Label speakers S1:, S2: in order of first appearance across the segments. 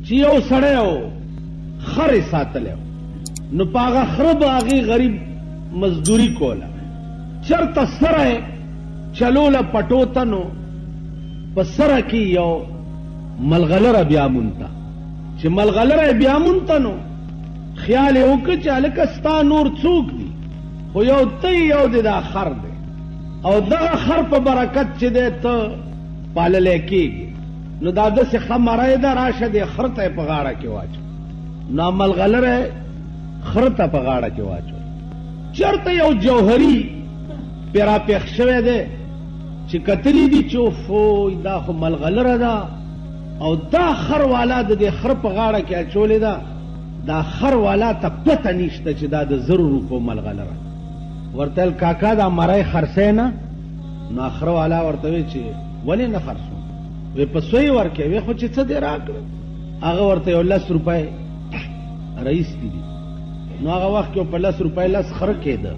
S1: چې یو سړی و خر ساتلی نو پاغه خره به هغې غریب مزدوری کوله چرته سره چلوله پټو ته نو په سره کې یو ملغلره بیا مونته چې ملغلره بیا مونته نو خیال یې وکړه چې هلکه ستا نور څوک دي خو یو ته یو دی دا خر دی او دغه خر په برکت چې دی ته پاللی کېږي نو دا داسې ښه مری ده راشه دی خر ته یې په غاړه کې واچو نو ملغلره خر ته په غاړه کې واچو چېرته یو جوهري پې راپېښ شوی دی چې کتلی دي چې اوفوی دا خو ملغلره ده او دا خر والا د دې خر په غاړه کې اچولې ده دا خر والا ته پته نشته چې دا د 100 روپو ملغلره ورته ویل کاکا دا مری خرڅی نه نو خر والا ورته وی چې ولې نه خرڅوم وی په سوی ورکې وی خو چې څه دې راکړه هغه ورته یو 10 روپۍ رئیس دي نو هغه وخت کې په 10 روپۍ 10 خر کېده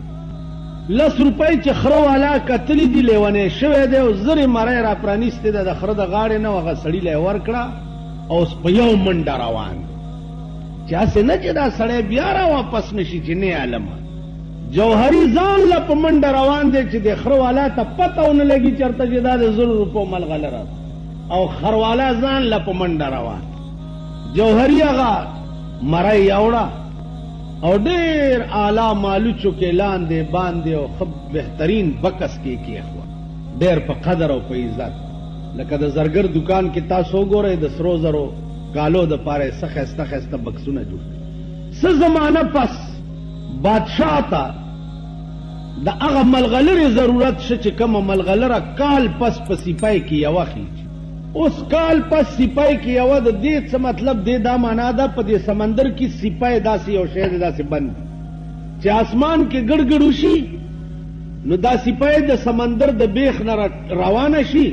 S1: 10 روپۍ چې خره والا کتلی دي لیونی شوی دی او زرې مری را پرانیستې ده د خره د غاړې نه هغه سړي له یې ورکړه او اوس په یو منډه روان دی چې هسې نه چې دا سړی بیا را واپس نشي چې نه عالمه جوهري ځان له په منډه روان دی چې د خره والا ته پته ونه لګي چېرته چې دا د 100 روپو ملغلره او خر والا ځان له په منډه روان جوهري هغه مری یوړه او ډیر اعلی مالوچو کې لاندې باندې او خب بهترین بکس کې کېښوه ډیر په قدر او په عزت لکه د زرګر دکان کې تاسو وګورئ د سرو زرو کالو د پاره څه ښایسته ښایسته بکسونه جوړ څه زمانه پس بادشاه ته د هغه ملغلرې ضرورت شه چې کومه ملغلره کال پس په سپای کې یوه خیږي اوس کال پس سپای کې یوه د دې څه مطلب دی دا معنا ده په دې سمندر کې سپای داسې یو شی دی داسې بند چې اسمان کې ګړګړ وشي نو دا سپای د سمندر د بیخ نه روانه شي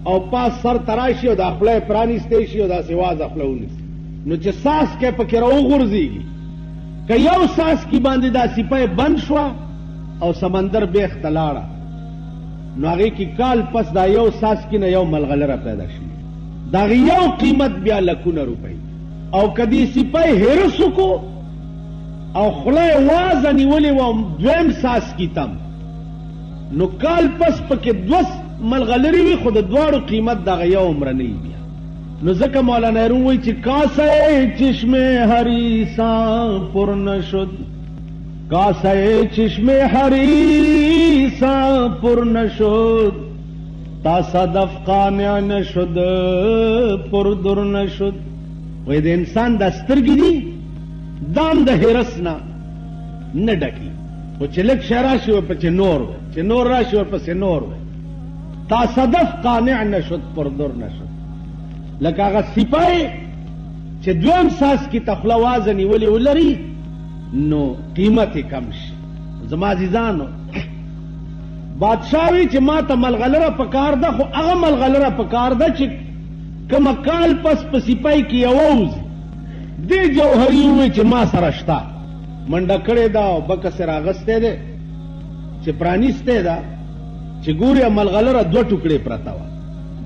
S1: او پاس سر تراشي او دا خوله یې پرانیستی شي او داسې وازه خوله ونیسي نو چې ساس کې پکې راوغورځېږي که یو ساس کې باندې دا سپای بند شوه او سمندر بیخ ته لاړه نو هغې کې کال پس دا یو ساس کې نه یو ملغلره پیدا شي د هغې یو قیمت بیا لکونه روپۍ او که دې سپی حرس وکړو او خوله یې وازه نیولې وه دویم ساس کې تم نو کال پس پکې 2 ملغلرې وي خو د دواړو قیمت دغه یو عمره نه بیا نو ځکه مولانا روم وایي چې کاسه چشم حریصاں پر نشد کاسه چشم حریصاں پر نشد تا صدف قانع نشد پر در نشد وای د انسان د سترګې دي دام د حرس نه ډکي خو چې لږ شی راشي ورپسې نور وی چې نور راشي ورپسې نور وی تا صدف قانع نشد پر در نشد لکه هغه سپی چې دویم ساس کې ته خوله وازه نیولې ولري نو قیمت کم شي زما عزیزانو بادشاہ وی چې ما ته ملغلره پکار ده خو هغه ملغلره پکار ده چې کومه کال پس په سپی کې یوه وځي دې جوهري ووی چې ما سره شته منډه کړې ده او بکس یې راغستی دی چې پرانیستی ده چې ګورې ملغلره 2 ټوکړې پرته وه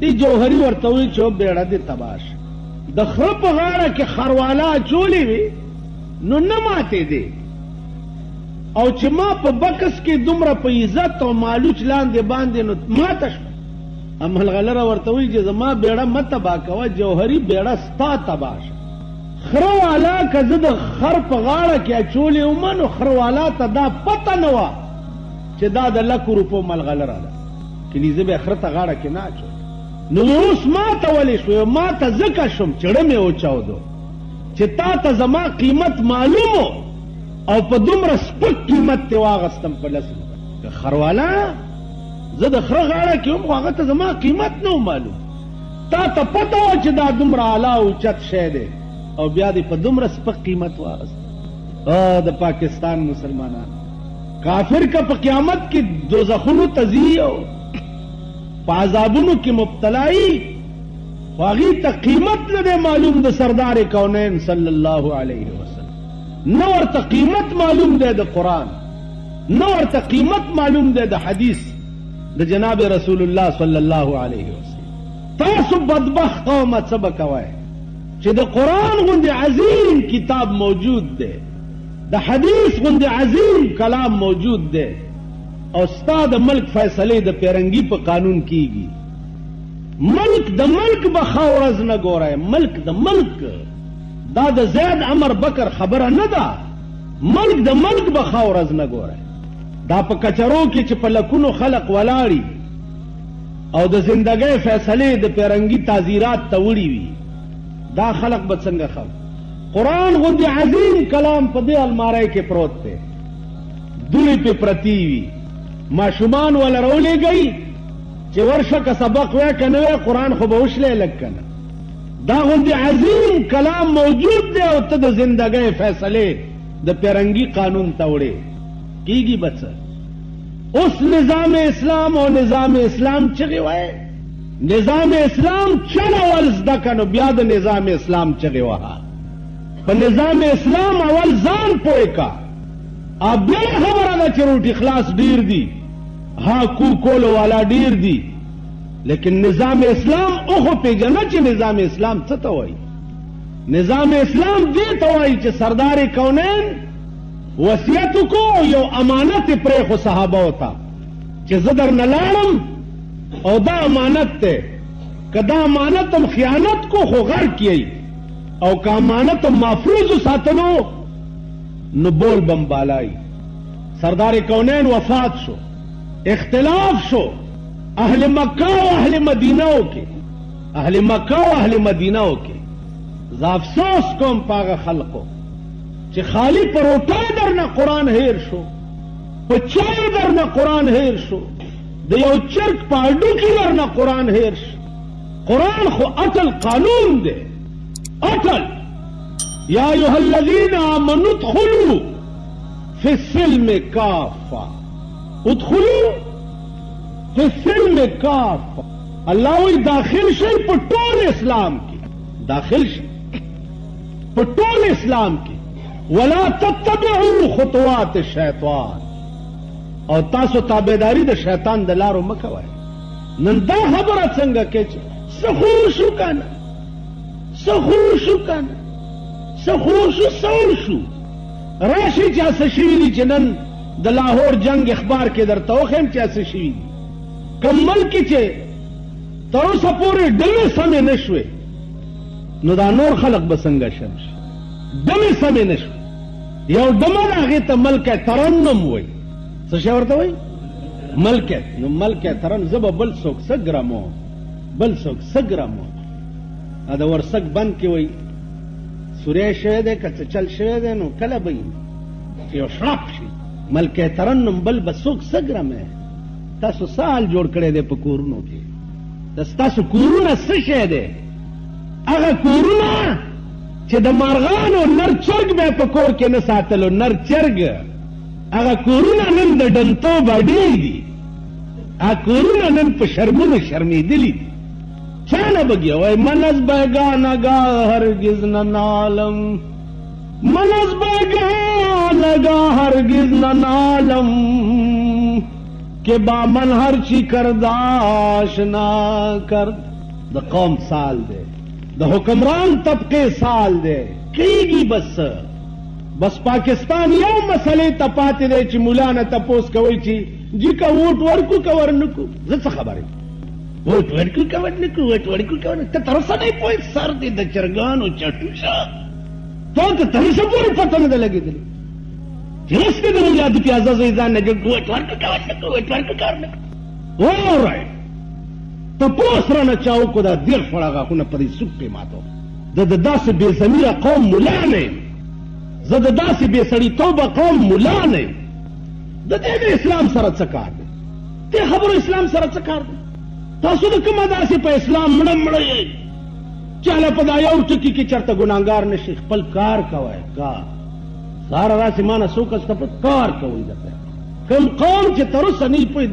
S1: دې جوهري ورته ووی چې بیړه دې تباه شه د خره په غاړه کې خرواله اچولې وي نو نه ماتې دی او چې ما په بکس کې دومره په عزت او مالوچ لاندې باندې نو ماته شوه ملغلره ورته وایي چې زما بیړه مه تباه کوه جوهري بیړه ستا تباه شه خره والا که زه د خر په غاړه کې اچولې ومه نو خره والا ته دا پته نه وه چې دا د 100 روپو ملغلره ده کلي زه به خره ته غاړه کې نه اچوم نو اوس ما ته ولې شوې ما ته ځکه شوم چړه مې وچاودو چې تا ته زما قیمت معلومو او په دومره سپک قیمت ته واغستم په 10 روپۍ خروالا زه د خره غاړه کې هم خو هغه ته زما قیمت نه معلوم تا ته پته وه چې دا دومره اعلی اوچت شی دی او بیا دې په دومره سپک قیمت واغست د پاکستان مسلمانان کافر که په قیامت کې دوزخونو ته ځي او په عذابونو کې مبتلایي خو هغې ته قیمت نه دی معلوم د سردار کونین صلی الله علیه وسلم نه ورته قیمت معلوم دی د قرآن نه ورته قیمت معلوم دی د حدیث د جناب رسول الله صلی الله علیه وسلم تاسو بدبخت قومه څه به کوئ چې د قرآن غوندې عظیم کتاب موجود دی، د حدیث غوندې عظیم کلام موجود دی، او ستا د ملک فیصلې د پیرنګي په قانون کیږي. ملک د ملک به ښه ورځ نه ګورئ، ملک د ملک دا د زید عمر بکر خبره نه ده. ملک د ملک به ښه ورځ نه ګورئ. دا په کچرو کې چې په لکونو خلق ولاړي او د زندګۍ فیصلې د پیرنګي تعزیرات ته وړي وي، دا خلق به څنګه خو قرآن غوندې عظیم کلام په دې الماری کې پروت دی، دوړې پې پرتې وي، ماشومان وله راولېږئ چې ورشه که سبق وی که نه وی قرآن خو به وشلی لږ که نه. دا غوندې عظیم کلام موجود دی او ته د زندګۍ فیصلې د پیرنګي قانون ته وړې، کیږي به څه؟ اوس نظام اسلام او نظام اسلام چغې وایې، نظام اسلام چغول زده که نو بیا د نظام اسلام چغې وها. په نظام اسلام اول ځان پوه کا، بیا خبره ده چې روټي خلاص ډیر دي، ها کولو والا ډیر دي، لیکن نظام اسلام اوخو پیژنه چې نظام اسلام څه ته وایي. نظام اسلام دې ته وایي چې سردار کونین وصیت کو یو امانت پرېښو صحابو ته چې زه درنه لاړم او دا امانت دی، که دا امانت هم خیانت کو خو غرق یی، او که امانت هم محفوظ ساتلو نو بول بم بالای. سردار کونین وفات شو، اختلاف شو اهل مکہ و اهل مدینہو کے، اهل مکہ و اهل مدینہو کے. زه افسوس کوم پاغه خلقو چې خالی پر روټۍ درنه قرآن هیر شو، په چای درنه قرآن هیر شو، د یو چرک په هډوکي درنه قرآن هیر شو. قرآن خو اصل قانون دی، اصل. یا ایها الذین آمنوا ادخلوا فی السلم کافة، ادخلوا فی السلم کافة. الله وی داخل شئ په ټول اسلام کې، داخل شئ په ټول اسلام کې. ولا تتبعوا خطوات الشیطان، او تاسو تابعداري د شیطان د لارو مه کوئ. نن دا خبره څنګه کې چې څه خور شو کنه، څه خور شو کنه، څه خور شو سور شو. راشي چې څه شوي دي چې نن د لاهور جنگ اخبار کې درته وښیم چې څه شوي دي. کوم ملک چې تر اوسه پورې ډلې سمې نه شوې، نو دا نور خلق به څنګه شم شي؟ ډلې سمې نه شوې. یو ډمه ده هغې ته ملکه ترنم وایي. څه شی ورته وایي؟ ملکه. نو ملکه ترن زه به بل څوک څه ګرمو، بل څوک څه ګرمو. د ورسک بند کې وایي سوری شوی دی که څه چل شوی دی نو کله به یو شړپ شي. ملکه ترنم بل به څوک څه ګرمه. تاسو څه حال جوړ کړی دی په کورونو کې؟ د ستاسو کورونه څه شی دی؟ هغه کورونه چې د مارغانو نر چرګ به په کور کې نه ساتلو، نر چرګ. هغه کورونه نن د ډنتوب اډې دي، هغه کورونه نن په شرمونو شرمېدلي دي. چا نه بگیا وای من از بیگانگاه هرگز ننالم، من از بیگانگاه هرگز ننالم، که با من هر چی کرد آشنا کرد. د قوم سال دی، د حکمران طبقه سال دی، کیږي بس پاکستان یو مسئلې ته پاتې دی چې مولا نه تپوس کوي چې جی که ووټ ورکو که ورنکو. زه څه خبرې ووټ ورکو که ورنکو، ووټ ورکو که ورنکو. ته تر اوسه نه پوهې سر دې د چرګانو چټو شه، تا ته تر اوسه پورې پته نه ده لګېدلې چې اوس دې د مجاهد پیازه زوی ځان نه جوړ ووټ ورکو که ورنکو، ووټ ورکو که ورنکو. اورایټ تپوس رانه چا وکړو دا دېرش وړه غاښونه په دې سوک کې ماتو. زه د داسې بې ضمیره قوم ملا نه یم، زه د داسې بې سړیتوبه قوم ملا نه یم. د دې د اسلام سره څه کار دی؟ دې خبرو اسلام سره څه کار دی؟ تاسو د کومه داسې په اسلام مړه مړه یئ چې هله په دا یو ټکي کې چېرته ګناهګار نه شي. خپل کار کوئ، کار. سهاره راسې ما نه څوک کار کوئ. کوم قوم چې تر اوسه نه پوهېږي